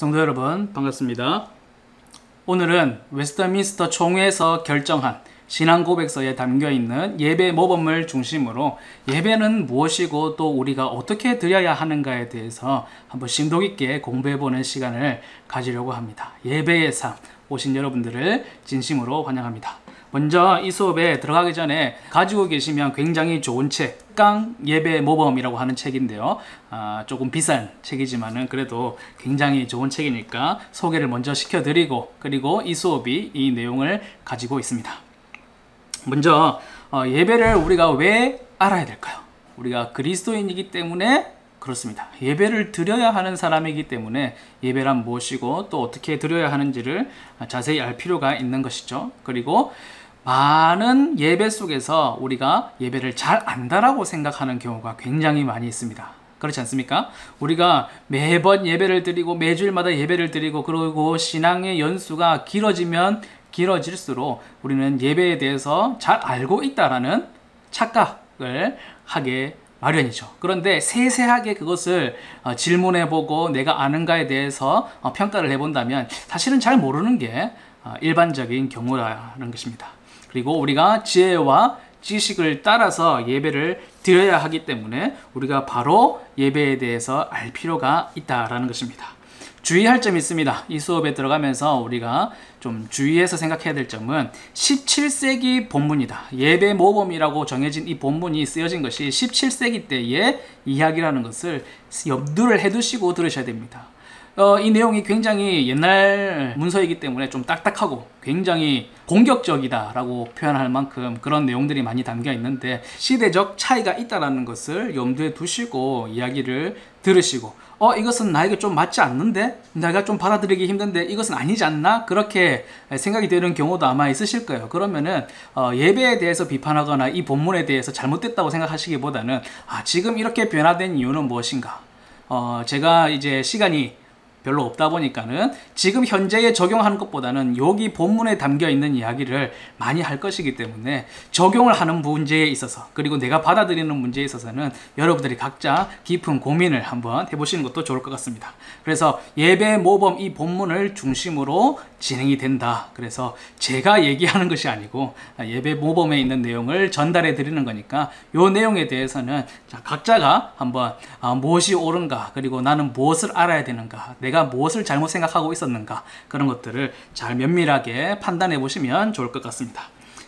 성도 여러분 반갑습니다. 오늘은 웨스트민스터 총회에서 결정한 신앙고백서에 담겨있는 예배 모범을 중심으로 예배는 무엇이고 또 우리가 어떻게 드려야 하는가에 대해서 한번 심도 깊게 공부해보는 시간을 가지려고 합니다. 예배의 삶 오신 여러분들을 진심으로 환영합니다. 먼저 이 수업에 들어가기 전에 가지고 계시면 굉장히 좋은 책, 깡 예배 모범이라고 하는 책인데요. 조금 비싼 책이지만은 그래도 굉장히 좋은 책이니까 소개를 먼저 시켜드리고, 그리고 이 수업이 이 내용을 가지고 있습니다. 먼저 예배를 우리가 왜 알아야 될까요? 우리가 그리스도인이기 때문에 그렇습니다. 예배를 드려야 하는 사람이기 때문에 예배란 무엇이고 또 어떻게 드려야 하는지를 자세히 알 필요가 있는 것이죠. 그리고 많은 예배 속에서 우리가 예배를 잘 안다라고 생각하는 경우가 굉장히 많이 있습니다. 그렇지 않습니까? 우리가 매번 예배를 드리고 매주일마다 예배를 드리고 그리고 신앙의 연수가 길어지면 길어질수록 우리는 예배에 대해서 잘 알고 있다라는 착각을 하게 마련이죠. 그런데 세세하게 그것을 질문해보고 내가 아는가에 대해서 평가를 해본다면 사실은 잘 모르는 게 일반적인 경우라는 것입니다. 그리고 우리가 지혜와 지식을 따라서 예배를 드려야 하기 때문에 우리가 바로 예배에 대해서 알 필요가 있다라는 것입니다. 주의할 점이 있습니다. 이 수업에 들어가면서 우리가 좀 주의해서 생각해야 될 점은 17세기 본문이다. 예배 모범이라고 정해진 이 본문이 쓰여진 것이 17세기 때의 이야기라는 것을 염두를 해두시고 들으셔야 됩니다. 이 내용이 굉장히 옛날 문서이기 때문에 좀 딱딱하고 굉장히 공격적이다라고 표현할 만큼 그런 내용들이 많이 담겨 있는데 시대적 차이가 있다는 것을 염두에 두시고 이야기를 들으시고 이것은 나에게 좀 맞지 않는데? 내가 좀 받아들이기 힘든데 이것은 아니지 않나? 그렇게 생각이 되는 경우도 아마 있으실 거예요. 그러면은 예배에 대해서 비판하거나 이 본문에 대해서 잘못됐다고 생각하시기보다는 지금 이렇게 변화된 이유는 무엇인가? 제가 이제 시간이 별로 없다 보니까는 지금 현재에 적용하는 것보다는 여기 본문에 담겨 있는 이야기를 많이 할 것이기 때문에 적용을 하는 문제에 있어서 그리고 내가 받아들이는 문제에 있어서는 여러분들이 각자 깊은 고민을 한번 해보시는 것도 좋을 것 같습니다. 그래서 예배 모범 이 본문을 중심으로 진행이 된다. 그래서 제가 얘기하는 것이 아니고 예배 모범에 있는 내용을 전달해 드리는 거니까 이 내용에 대해서는 각자가 한번 무엇이 옳은가 그리고 나는 무엇을 알아야 되는가 내가 무엇을 잘못 생각하고 있었는가 그런 것들을 잘 면밀하게 판단해 보시면 좋을 것 같습니다.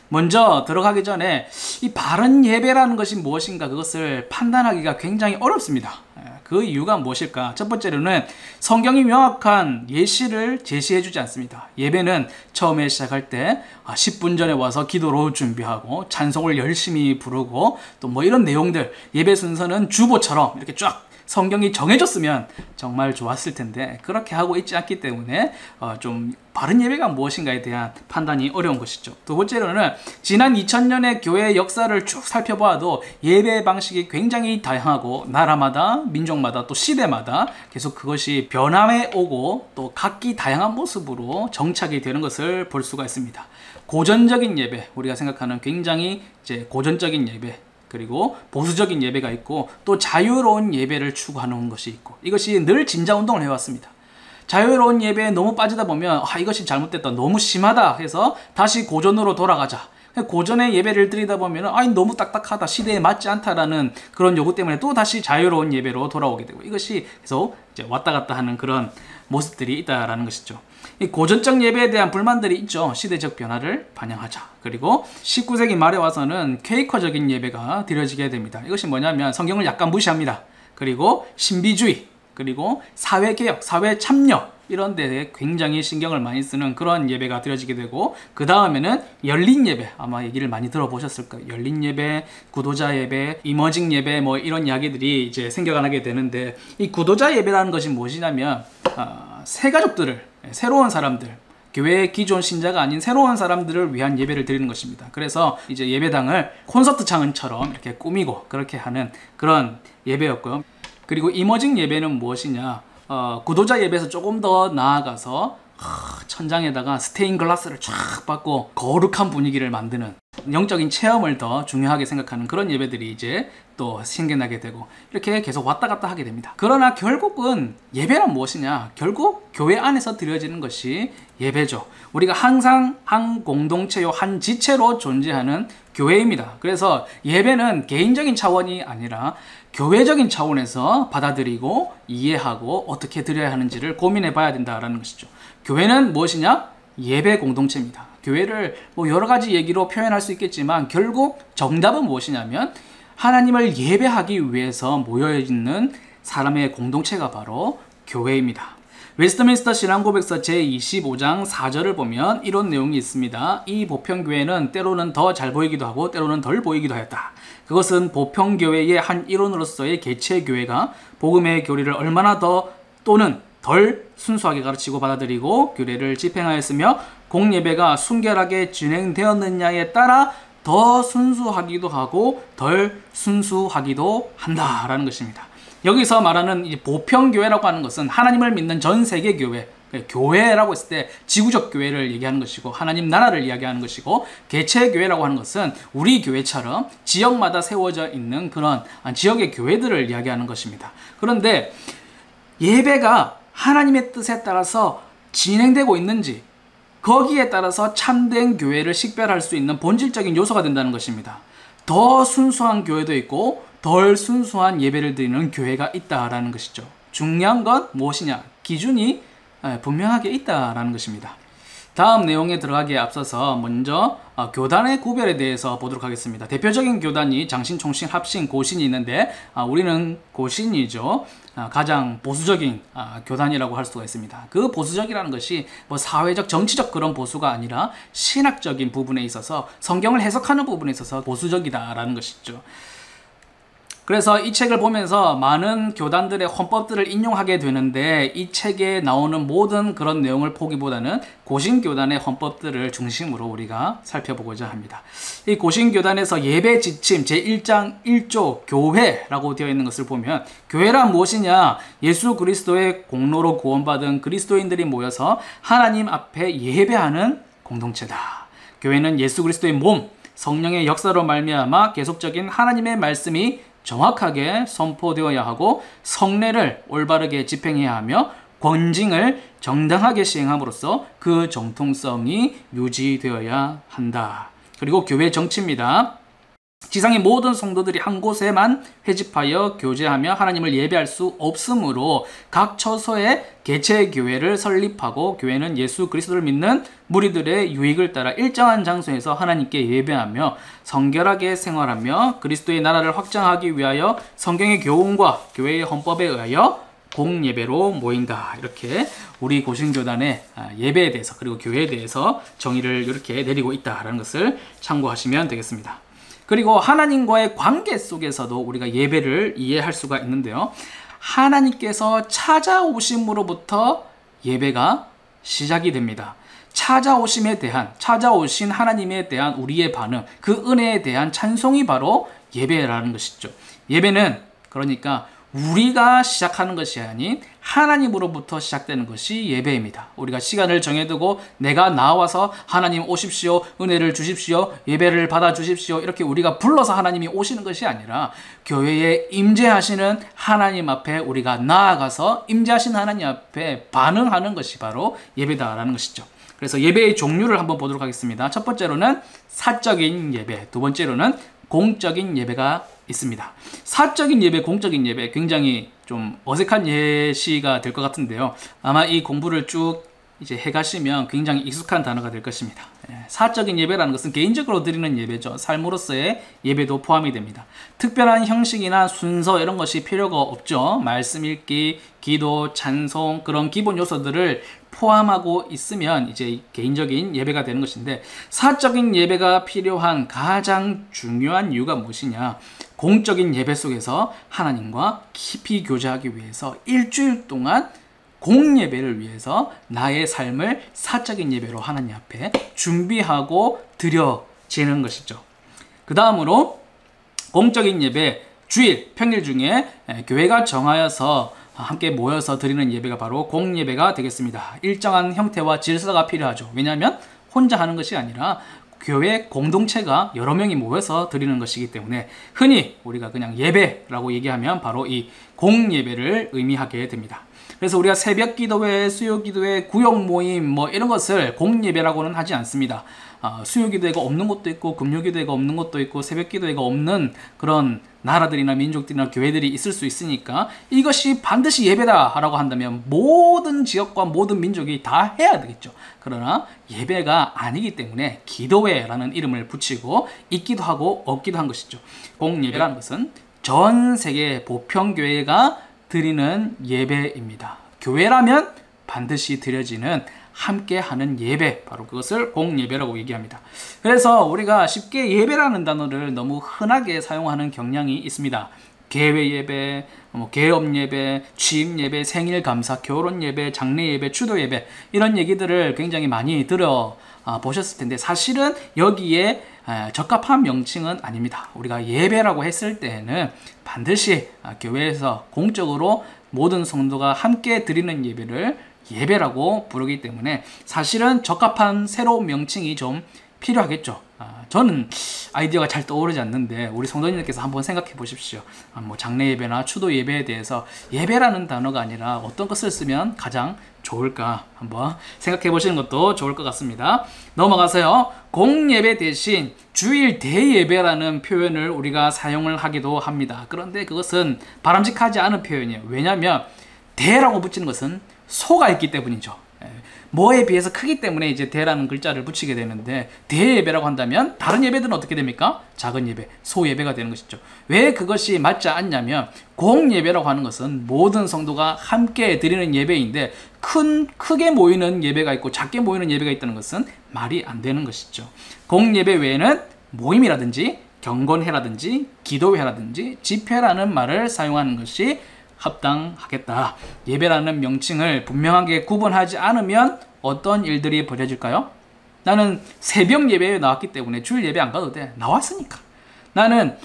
먼저 들어가기 전에 이 바른 예배라는 것이 무엇인가 그것을 판단하기가 굉장히 어렵습니다. 그 이유가 무엇일까? 첫 번째로는 성경이 명확한 예시를 제시해 주지 않습니다. 예배는 처음에 시작할 때 10분 전에 와서 기도로 준비하고 찬송을 열심히 부르고 또 뭐 이런 내용들 예배 순서는 주보처럼 이렇게 쫙 성경이 정해졌으면 정말 좋았을 텐데 그렇게 하고 있지 않기 때문에 좀 바른 예배가 무엇인가에 대한 판단이 어려운 것이죠. 두 번째로는 지난 2000년의 교회의 역사를 쭉 살펴보아도 예배 방식이 굉장히 다양하고 나라마다 민족마다 또 시대마다 계속 그것이 변화해 오고 또 각기 다양한 모습으로 정착이 되는 것을 볼 수가 있습니다. 고전적인 예배, 우리가 생각하는 굉장히 이제 고전적인 예배 그리고 보수적인 예배가 있고 또 자유로운 예배를 추구하는 것이 있고 이것이 늘 진자운동을 해왔습니다. 자유로운 예배에 너무 빠지다 보면 이것이 잘못됐다 너무 심하다 해서 다시 고전으로 돌아가자. 고전의 예배를 드리다 보면 너무 딱딱하다 시대에 맞지 않다라는 그런 요구 때문에 또 다시 자유로운 예배로 돌아오게 되고 이것이 계속 이제 왔다 갔다 하는 그런 모습들이 있다라는 것이죠. 이 고전적 예배에 대한 불만들이 있죠. 시대적 변화를 반영하자. 그리고 19세기 말에 와서는 퀘이커적인 예배가 드려지게 됩니다. 이것이 뭐냐면 성경을 약간 무시합니다. 그리고 신비주의, 그리고 사회개혁, 사회참여 이런 데에 굉장히 신경을 많이 쓰는 그런 예배가 드려지게 되고 그 다음에는 열린 예배 아마 얘기를 많이 들어보셨을 거예요. 열린 예배, 구도자 예배, 이머징 예배 뭐 이런 이야기들이 이제 생겨나게 되는데 이 구도자 예배라는 것이 무엇이냐면 새 가족들을 새로운 사람들 교회의 기존 신자가 아닌 새로운 사람들을 위한 예배를 드리는 것입니다. 그래서 이제 예배당을 콘서트 장처럼 이렇게 꾸미고 그렇게 하는 그런 예배였고요. 그리고 이머징 예배는 무엇이냐? 구도자 예배에서 조금 더 나아가서 천장에다가 스테인 글라스를 쫙 받고 거룩한 분위기를 만드는 영적인 체험을 더 중요하게 생각하는 그런 예배들이 이제 또 생겨나게 되고 이렇게 계속 왔다 갔다 하게 됩니다. 그러나 결국은 예배란 무엇이냐? 결국 교회 안에서 드려지는 것이 예배죠. 우리가 항상 한 공동체요, 한 지체로 존재하는 교회입니다. 그래서 예배는 개인적인 차원이 아니라 교회적인 차원에서 받아들이고 이해하고 어떻게 드려야 하는지를 고민해 봐야 된다는 것이죠. 교회는 무엇이냐? 예배 공동체입니다. 교회를 뭐 여러 가지 얘기로 표현할 수 있겠지만 결국 정답은 무엇이냐면 하나님을 예배하기 위해서 모여있는 사람의 공동체가 바로 교회입니다. 웨스트민스터 신앙고백서 제25장 4절을 보면 이런 내용이 있습니다. 이 보편교회는 때로는 더 잘 보이기도 하고 때로는 덜 보이기도 하였다. 그것은 보편교회의 한 일원으로서의 개체교회가 복음의 교리를 얼마나 더 또는 덜 순수하게 가르치고 받아들이고 교례를 집행하였으며 공예배가 순결하게 진행되었느냐에 따라 더 순수하기도 하고 덜 순수하기도 한다라는 것입니다. 여기서 말하는 이 보편교회라고 하는 것은 하나님을 믿는 전 세계 교회, 교회라고 했을 때 지구적 교회를 얘기하는 것이고 하나님 나라를 이야기하는 것이고 개체교회라고 하는 것은 우리 교회처럼 지역마다 세워져 있는 그런 지역의 교회들을 이야기하는 것입니다. 그런데 예배가 하나님의 뜻에 따라서 진행되고 있는지 거기에 따라서 참된 교회를 식별할 수 있는 본질적인 요소가 된다는 것입니다. 더 순수한 교회도 있고 덜 순수한 예배를 드리는 교회가 있다라는 것이죠. 중요한 건 무엇이냐? 기준이 분명하게 있다라는 것입니다. 다음 내용에 들어가기에 앞서서 먼저 교단의 구별에 대해서 보도록 하겠습니다. 대표적인 교단이 장신, 총신, 합신, 고신이 있는데 우리는 고신이죠. 가장 보수적인 교단이라고 할 수가 있습니다. 그 보수적이라는 것이 뭐 사회적, 정치적 그런 보수가 아니라 신학적인 부분에 있어서 성경을 해석하는 부분에 있어서 보수적이다라는 것이죠. 그래서 이 책을 보면서 많은 교단들의 헌법들을 인용하게 되는데 이 책에 나오는 모든 그런 내용을 보기보다는 고신교단의 헌법들을 중심으로 우리가 살펴보고자 합니다. 이 고신교단에서 예배 지침 제1장 1조 교회라고 되어 있는 것을 보면 교회란 무엇이냐? 예수 그리스도의 공로로 구원받은 그리스도인들이 모여서 하나님 앞에 예배하는 공동체다. 교회는 예수 그리스도의 몸, 성령의 역사로 말미암아 계속적인 하나님의 말씀이 정확하게 선포되어야 하고 성례를 올바르게 집행해야 하며 권징을 정당하게 시행함으로써 그 정통성이 유지되어야 한다. 그리고 교회 정치입니다. 지상의 모든 성도들이 한 곳에만 회집하여 교제하며 하나님을 예배할 수 없으므로 각 처소에 개체 교회를 설립하고 교회는 예수 그리스도를 믿는 무리들의 유익을 따라 일정한 장소에서 하나님께 예배하며 성결하게 생활하며 그리스도의 나라를 확장하기 위하여 성경의 교훈과 교회의 헌법에 의하여 공예배로 모인다. 이렇게 우리 고신교단의 예배에 대해서 그리고 교회에 대해서 정의를 이렇게 내리고 있다라는 것을 참고하시면 되겠습니다. 그리고 하나님과의 관계 속에서도 우리가 예배를 이해할 수가 있는데요. 하나님께서 찾아오심으로부터 예배가 시작이 됩니다. 찾아오신 하나님에 대한 우리의 반응, 그 은혜에 대한 찬송이 바로 예배라는 것이죠. 예배는 그러니까 우리가 시작하는 것이 아닌 하나님으로부터 시작되는 것이 예배입니다. 우리가 시간을 정해두고 내가 나와서 하나님 오십시오, 은혜를 주십시오, 예배를 받아주십시오 이렇게 우리가 불러서 하나님이 오시는 것이 아니라 교회에 임재하시는 하나님 앞에 우리가 나아가서 임재하신 하나님 앞에 반응하는 것이 바로 예배다라는 것이죠. 그래서 예배의 종류를 한번 보도록 하겠습니다. 첫 번째로는 사적인 예배, 두 번째로는 공적인 예배가 있습니다. 사적인 예배, 공적인 예배 굉장히 좀 어색한 예시가 될 것 같은데요. 아마 이 공부를 쭉 이제 해가시면 굉장히 익숙한 단어가 될 것입니다. 사적인 예배라는 것은 개인적으로 드리는 예배죠. 삶으로서의 예배도 포함이 됩니다. 특별한 형식이나 순서 이런 것이 필요가 없죠. 말씀 읽기, 기도, 찬송 그런 기본 요소들을 포함하고 있으면 이제 개인적인 예배가 되는 것인데 사적인 예배가 필요한 가장 중요한 이유가 무엇이냐? 공적인 예배 속에서 하나님과 깊이 교제하기 위해서 일주일 동안 공예배를 위해서 나의 삶을 사적인 예배로 하나님 앞에 준비하고 드려지는 것이죠. 그 다음으로 공적인 예배, 주일, 평일 중에 교회가 정하여서 함께 모여서 드리는 예배가 바로 공예배가 되겠습니다. 일정한 형태와 질서가 필요하죠. 왜냐하면 혼자 하는 것이 아니라 교회 공동체가 여러 명이 모여서 드리는 것이기 때문에 흔히 우리가 그냥 예배라고 얘기하면 바로 이 공예배를 의미하게 됩니다. 그래서 우리가 새벽 기도회, 수요 기도회, 구역 모임 뭐 이런 것을 공예배라고는 하지 않습니다. 수요 기도회가 없는 곳도 있고 금요 기도회가 없는 곳도 있고 새벽 기도회가 없는 그런 나라들이나 민족들이나 교회들이 있을 수 있으니까 이것이 반드시 예배다라고 한다면 모든 지역과 모든 민족이 다 해야 되겠죠. 그러나 예배가 아니기 때문에 기도회라는 이름을 붙이고 있기도 하고 없기도 한 것이죠. 공예배라는 것은 전 세계 보편교회가 드리는 예배입니다. 교회라면 반드시 드려지는 함께하는 예배, 바로 그것을 공예배라고 얘기합니다. 그래서 우리가 쉽게 예배라는 단어를 너무 흔하게 사용하는 경향이 있습니다. 개회 예배, 개업 예배, 취임 예배, 생일 감사, 결혼 예배, 장례 예배, 추도 예배 이런 얘기들을 굉장히 많이 들어 보셨을 텐데 사실은 여기에 적합한 명칭은 아닙니다. 우리가 예배라고 했을 때는 반드시 교회에서 공적으로 모든 성도가 함께 드리는 예배를 예배라고 부르기 때문에 사실은 적합한 새로운 명칭이 좀 필요하겠죠. 저는 아이디어가 잘 떠오르지 않는데 우리 성도님들께서 한번 생각해 보십시오. 장례 예배나 추도 예배에 대해서 예배라는 단어가 아니라 어떤 것을 쓰면 가장 좋을까 한번 생각해 보시는 것도 좋을 것 같습니다. 넘어가서요. 공예배 대신 주일 대예배라는 표현을 우리가 사용을 하기도 합니다. 그런데 그것은 바람직하지 않은 표현이에요. 왜냐하면 대라고 붙이는 것은 소가 있기 때문이죠. 뭐에 비해서 크기 때문에 이제 대라는 글자를 붙이게 되는데 대예배라고 한다면 다른 예배들은 어떻게 됩니까? 작은 예배, 소예배가 되는 것이죠. 왜 그것이 맞지 않냐면 공예배라고 하는 것은 모든 성도가 함께 드리는 예배인데 크게 모이는 예배가 있고 작게 모이는 예배가 있다는 것은 말이 안 되는 것이죠. 공예배 외에는 모임이라든지 경건회라든지 기도회라든지 집회라는 말을 사용하는 것이 합당하겠다. 예배라는 명칭을 분명하게 구분하지 않으면 어떤 일들이 벌어질까요? 나는 새벽 예배에 나왔기 때문에 주일 예배 안 가도 돼. 나왔으니까. 나는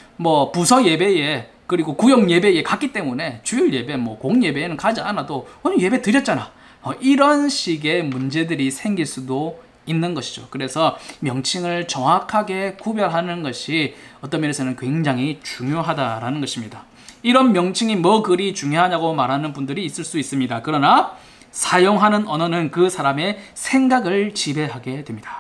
부서 예배에 그리고 구역 예배에 갔기 때문에 주일 예배, 공 예배에는 가지 않아도 오늘 예배 드렸잖아. 이런 식의 문제들이 생길 수도 있는 것이죠. 그래서 명칭을 정확하게 구별하는 것이 어떤 면에서는 굉장히 중요하다라는 것입니다. 이런 명칭이 뭐 그리 중요하냐고 말하는 분들이 있을 수 있습니다. 그러나 사용하는 언어는 그 사람의 생각을 지배하게 됩니다.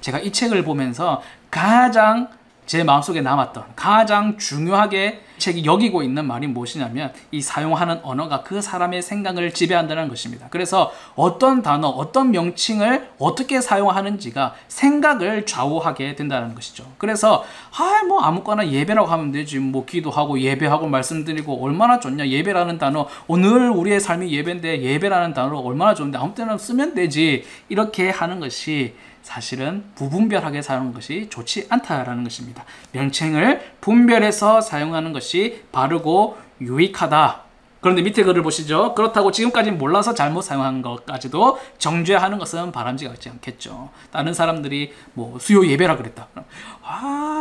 제가 이 책을 보면서 가장 제 마음속에 남았던 가장 중요하게 책이 여기고 있는 말이 무엇이냐면 이 사용하는 언어가 그 사람의 생각을 지배한다는 것입니다. 그래서 어떤 단어, 어떤 명칭을 어떻게 사용하는지가 생각을 좌우하게 된다는 것이죠. 그래서 아무거나 예배라고 하면 되지. 기도하고 예배하고 말씀드리고 얼마나 좋냐. 예배라는 단어 오늘 우리의 삶이 예배인데 예배라는 단어가 얼마나 좋은데 아무 때나 쓰면 되지. 이렇게 하는 것이 사실은 부분별하게 사용하는 것이 좋지 않다라는 것입니다. 명칭을 분별해서 사용하는 것이 바르고 유익하다. 그런데 밑에 글을 보시죠. 그렇다고 지금까지 몰라서 잘못 사용한 것까지도 정죄하는 것은 바람직하지 않겠죠. 다른 사람들이 수요 예배라 그랬다.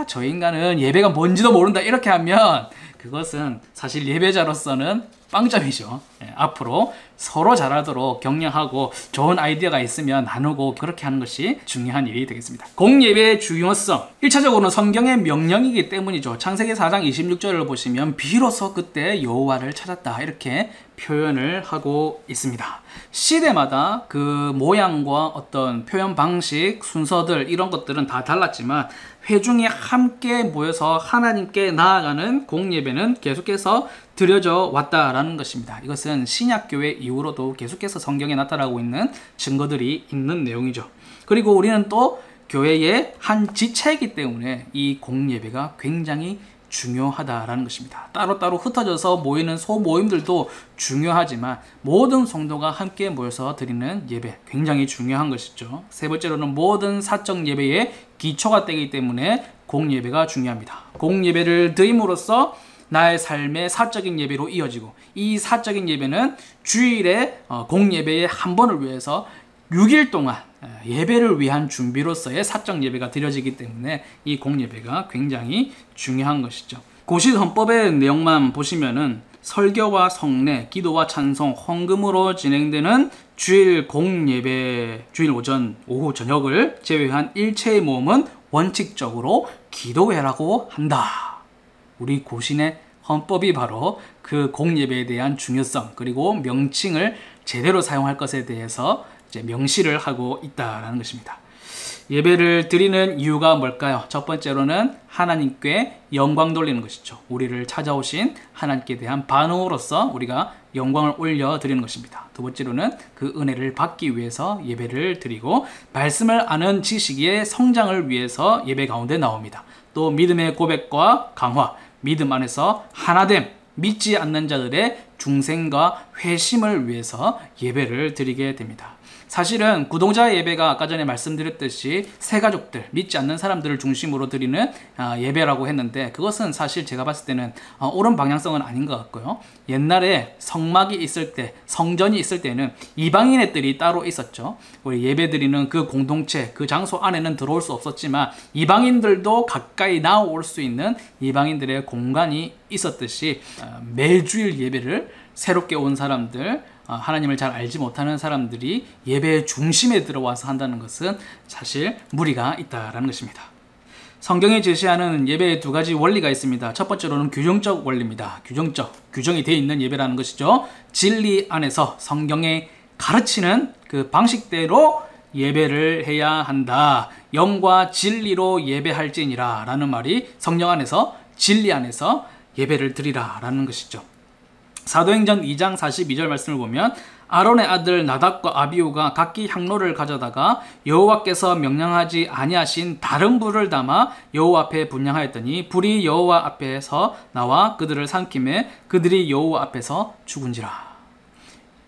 저 인간은 예배가 뭔지도 모른다. 이렇게 하면 그것은 사실 예배자로서는 빵점이죠. 앞으로 서로 잘하도록 격려하고 좋은 아이디어가 있으면 나누고 그렇게 하는 것이 중요한 일이 되겠습니다. 공예배의 중요성 1차적으로는 성경의 명령이기 때문이죠. 창세기 4장 26절을 보시면 비로소 그때 여호와를 찾았다 이렇게 표현을 하고 있습니다. 시대마다 그 모양과 어떤 표현 방식, 순서들 이런 것들은 다 달랐지만 회중이 함께 모여서 하나님께 나아가는 공예배는 계속해서 드려져 왔다라는 것입니다. 이것은 신약교회 이후로도 계속해서 성경에 나타나고 있는 증거들이 있는 내용이죠. 그리고 우리는 또 교회의 한 지체이기 때문에 이 공예배가 굉장히 중요하다라는 것입니다. 따로따로 흩어져서 모이는 소모임들도 중요하지만 모든 성도가 함께 모여서 드리는 예배 굉장히 중요한 것이죠. 세 번째로는 모든 사적 예배의 기초가 되기 때문에 공예배가 중요합니다. 공예배를 드림으로써 나의 삶의 사적인 예배로 이어지고 이 사적인 예배는 주일에 공예배의 한 번을 위해서 6일 동안 예배를 위한 준비로서의 사적 예배가 드려지기 때문에 이 공예배가 굉장히 중요한 것이죠. 고시 헌법의 내용만 보시면은 설교와 성례, 기도와 찬송, 헌금으로 진행되는 주일 공예배, 주일 오전, 오후, 저녁을 제외한 일체의 모험은 원칙적으로 기도회라고 한다. 우리 고신의 헌법이 바로 그 공예배에 대한 중요성 그리고 명칭을 제대로 사용할 것에 대해서 이제 명시를 하고 있다라는 것입니다. 예배를 드리는 이유가 뭘까요? 첫 번째로는 하나님께 영광 돌리는 것이죠. 우리를 찾아오신 하나님께 대한 반응으로서 우리가 영광을 올려드리는 것입니다. 두 번째로는 그 은혜를 받기 위해서 예배를 드리고 말씀을 아는 지식의 성장을 위해서 예배 가운데 나옵니다. 또 믿음의 고백과 강화, 믿음 안에서 하나됨, 믿지 않는 자들의 중생과 회심을 위해서 예배를 드리게 됩니다. 사실은 구동자 예배가 아까 전에 말씀드렸듯이 새가족들, 믿지 않는 사람들을 중심으로 드리는 예배라고 했는데 그것은 사실 제가 봤을 때는 옳은 방향성은 아닌 것 같고요. 옛날에 성막이 있을 때, 성전이 있을 때는 이방인의 뜰이 따로 있었죠. 우리 예배 드리는 그 공동체, 그 장소 안에는 들어올 수 없었지만 이방인들도 가까이 나올 수 있는 이방인들의 공간이 있었듯이 매주일 예배를 새롭게 온 사람들, 하나님을 잘 알지 못하는 사람들이 예배의 중심에 들어와서 한다는 것은 사실 무리가 있다라는 것입니다. 성경이 제시하는 예배의 두 가지 원리가 있습니다. 첫 번째로는 규정적 원리입니다. 규정이 되어 있는 예배라는 것이죠. 진리 안에서 성경에 가르치는 그 방식대로 예배를 해야 한다. 영과 진리로 예배할지니라 라는 말이 성령 안에서 진리 안에서 예배를 드리라 라는 것이죠. 사도행전 2장 42절 말씀을 보면 아론의 아들 나답과 아비후가 각기 향로를 가져다가 여호와께서 명령하지 아니하신 다른 불을 담아 여호와 앞에 분향하였더니 불이 여호와 앞에서 나와 그들을 삼키매 그들이 여호와 앞에서 죽은지라.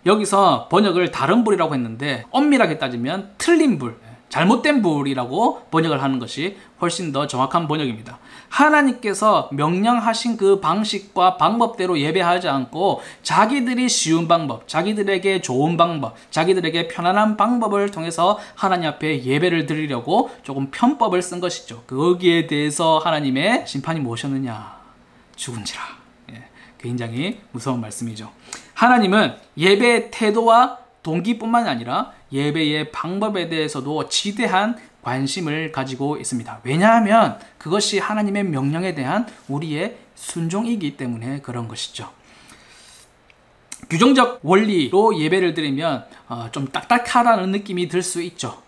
여기서 번역을 다른 불이라고 했는데 엄밀하게 따지면 틀린 불, 잘못된 불이라고 번역을 하는 것이 훨씬 더 정확한 번역입니다. 하나님께서 명령하신 그 방식과 방법대로 예배하지 않고 자기들이 쉬운 방법, 자기들에게 좋은 방법, 자기들에게 편안한 방법을 통해서 하나님 앞에 예배를 드리려고 조금 편법을 쓴 것이죠. 거기에 대해서 하나님의 심판이 무엇이었느냐? 죽은지라. 굉장히 무서운 말씀이죠. 하나님은 예배의 태도와 동기뿐만 아니라 예배의 방법에 대해서도 지대한 관심을 가지고 있습니다. 왜냐하면 그것이 하나님의 명령에 대한 우리의 순종이기 때문에 그런 것이죠. 규정적 원리로 예배를 드리면 좀 딱딱하다는 느낌이 들 수 있죠.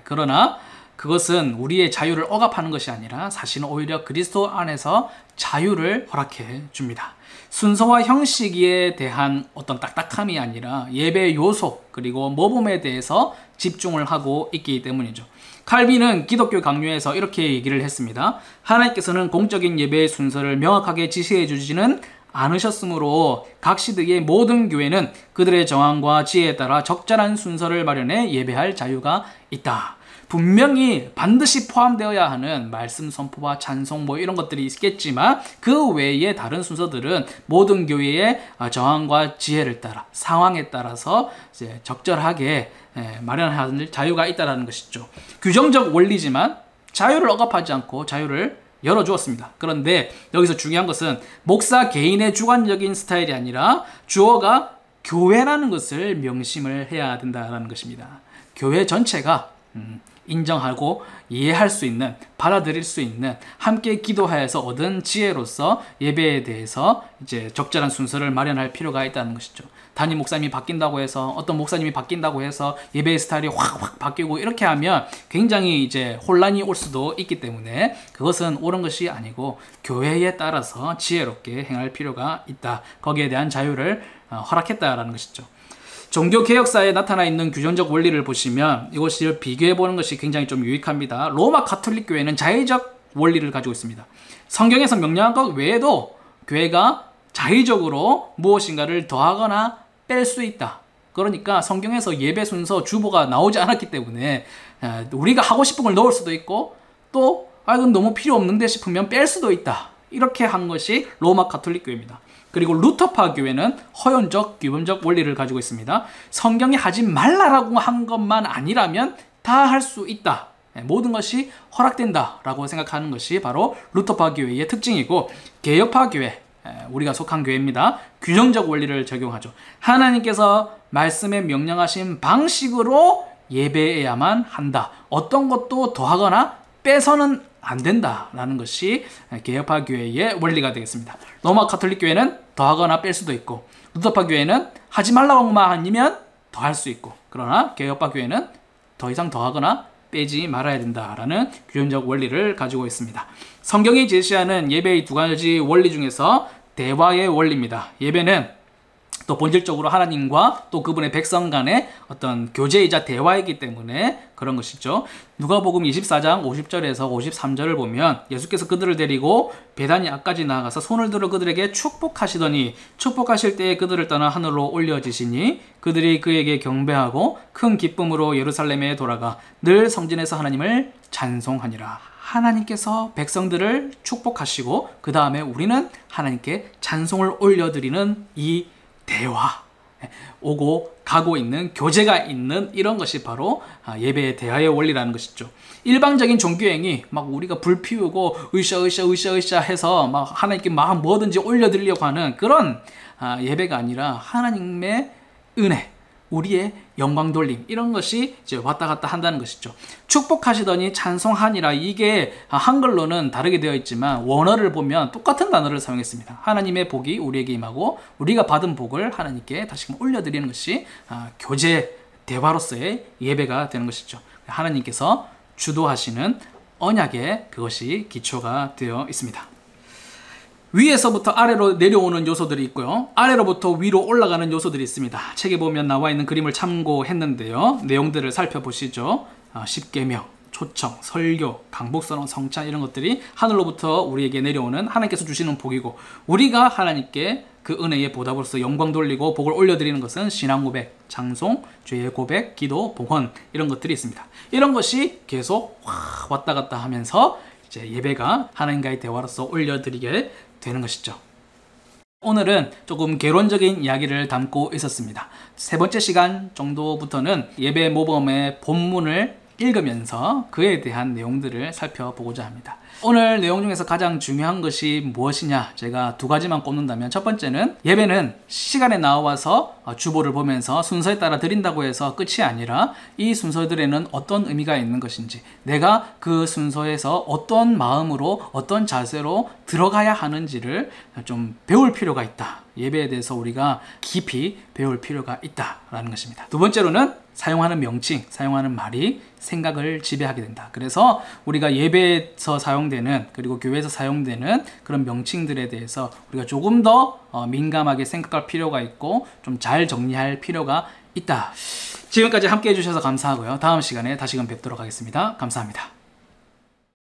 그러나 그것은 우리의 자유를 억압하는 것이 아니라 사실은 오히려 그리스도 안에서 자유를 허락해 줍니다. 순서와 형식에 대한 어떤 딱딱함이 아니라 예배의 요소 그리고 모범에 대해서 집중을 하고 있기 때문이죠. 칼빈은 기독교 강요에서 이렇게 얘기를 했습니다. 하나님께서는 공적인 예배의 순서를 명확하게 지시해 주지는 않으셨으므로 각 시대의 모든 교회는 그들의 정황과 지혜에 따라 적절한 순서를 마련해 예배할 자유가 있다. 분명히 반드시 포함되어야 하는 말씀 선포와 찬송 이런 것들이 있겠지만 그 외에 다른 순서들은 모든 교회의 정황과 지혜를 따라 상황에 따라서 이제 적절하게 마련할 자유가 있다는 것이죠. 규정적 원리지만 자유를 억압하지 않고 자유를 열어주었습니다. 그런데 여기서 중요한 것은 목사 개인의 주관적인 스타일이 아니라 주어가 교회라는 것을 명심을 해야 된다는 것입니다. 교회 전체가 인정하고 이해할 수 있는, 받아들일 수 있는, 함께 기도하여서 얻은 지혜로서 예배에 대해서 이제 적절한 순서를 마련할 필요가 있다는 것이죠. 담임 목사님이 바뀐다고 해서 어떤 목사님이 바뀐다고 해서 예배의 스타일이 확 바뀌고 이렇게 하면 굉장히 이제 혼란이 올 수도 있기 때문에 그것은 옳은 것이 아니고 교회에 따라서 지혜롭게 행할 필요가 있다. 거기에 대한 자유를 허락했다라는 것이죠. 종교개혁사에 나타나 있는 규정적 원리를 보시면 이것을 비교해보는 것이 굉장히 좀 유익합니다. 로마 가톨릭 교회는 자의적 원리를 가지고 있습니다. 성경에서 명령한 것 외에도 교회가 자의적으로 무엇인가를 더하거나 뺄 수 있다. 그러니까 성경에서 예배 순서 주보가 나오지 않았기 때문에 우리가 하고 싶은 걸 넣을 수도 있고 또 이건 너무 필요 없는데 싶으면 뺄 수도 있다. 이렇게 한 것이 로마 가톨릭 교회입니다. 그리고 루터파 교회는 허용적, 규범적 원리를 가지고 있습니다. 성경이 하지 말라라고 한 것만 아니라면 다 할 수 있다. 모든 것이 허락된다라고 생각하는 것이 바로 루터파 교회의 특징이고 개혁파 교회, 우리가 속한 교회입니다. 규정적 원리를 적용하죠. 하나님께서 말씀에 명령하신 방식으로 예배해야만 한다. 어떤 것도 더하거나 빼서는 안 된다라는 것이 개혁파 교회의 원리가 되겠습니다. 로마 가톨릭 교회는 더하거나 뺄 수도 있고, 루터파 교회는 하지 말라고만 아니면 더 할 수 있고, 그러나 개혁파 교회는 더 이상 더하거나 빼지 말아야 된다라는 규현적 원리를 가지고 있습니다. 성경이 제시하는 예배의 두 가지 원리 중에서 대화의 원리입니다. 예배는 또 본질적으로 하나님과 또 그분의 백성 간의 어떤 교제이자 대화이기 때문에 그런 것이죠. 누가복음 24장 50절에서 53절을 보면 예수께서 그들을 데리고 베다니 앞까지 나아가서 손을 들어 그들에게 축복하시더니 축복하실 때에 그들을 떠나 하늘로 올려지시니 그들이 그에게 경배하고 큰 기쁨으로 예루살렘에 돌아가 늘 성전에서 하나님을 찬송하니라. 하나님께서 백성들을 축복하시고 그 다음에 우리는 하나님께 찬송을 올려드리는 이 대화, 오고 가고 있는 교제가 있는 이런 것이 바로 예배의 대화의 원리라는 것이죠. 일방적인 종교행위, 막 우리가 불 피우고 으쌰 해서 막 하나님께 막 뭐든지 올려드리려고 하는 그런 예배가 아니라 하나님의 은혜, 우리의 영광 돌림, 이런 것이 이제 왔다 갔다 한다는 것이죠. 축복하시더니 찬송하니라, 이게 한글로는 다르게 되어 있지만 원어를 보면 똑같은 단어를 사용했습니다. 하나님의 복이 우리에게 임하고 우리가 받은 복을 하나님께 다시금 올려드리는 것이 교제 대화로서의 예배가 되는 것이죠. 하나님께서 주도하시는 언약에 그것이 기초가 되어 있습니다. 위에서부터 아래로 내려오는 요소들이 있고요, 아래로부터 위로 올라가는 요소들이 있습니다. 책에 보면 나와 있는 그림을 참고했는데요, 내용들을 살펴보시죠. 십계명, 초청, 설교, 강복선언, 성찬, 이런 것들이 하늘로부터 우리에게 내려오는 하나님께서 주시는 복이고, 우리가 하나님께 그 은혜의 보답으로서 영광 돌리고 복을 올려드리는 것은 신앙 고백, 찬송, 죄의 고백, 기도, 봉헌, 이런 것들이 있습니다. 이런 것이 계속 왔다 갔다 하면서 이제 예배가 하나님과의 대화로서 올려드리게 되는 것이죠. 오늘은 조금 개론적인 이야기를 담고 있었습니다. 세 번째 시간 정도부터는 예배 모범의 본문을 읽으면서 그에 대한 내용들을 살펴보고자 합니다. 오늘 내용 중에서 가장 중요한 것이 무엇이냐, 제가 두 가지만 꼽는다면, 첫 번째는 예배는 시간에 나와서 주보를 보면서 순서에 따라 드린다고 해서 끝이 아니라 이 순서들에는 어떤 의미가 있는 것인지, 내가 그 순서에서 어떤 마음으로 어떤 자세로 들어가야 하는지를 좀 배울 필요가 있다. 예배에 대해서 우리가 깊이 배울 필요가 있다라는 것입니다. 두 번째로는 사용하는 명칭, 사용하는 말이 생각을 지배하게 된다. 그래서 우리가 예배에서 사용되는, 그리고 교회에서 사용되는 그런 명칭들에 대해서 우리가 조금 더 민감하게 생각할 필요가 있고 좀 잘 정리할 필요가 있다. 지금까지 함께 해주셔서 감사하고요. 다음 시간에 다시금 뵙도록 하겠습니다. 감사합니다.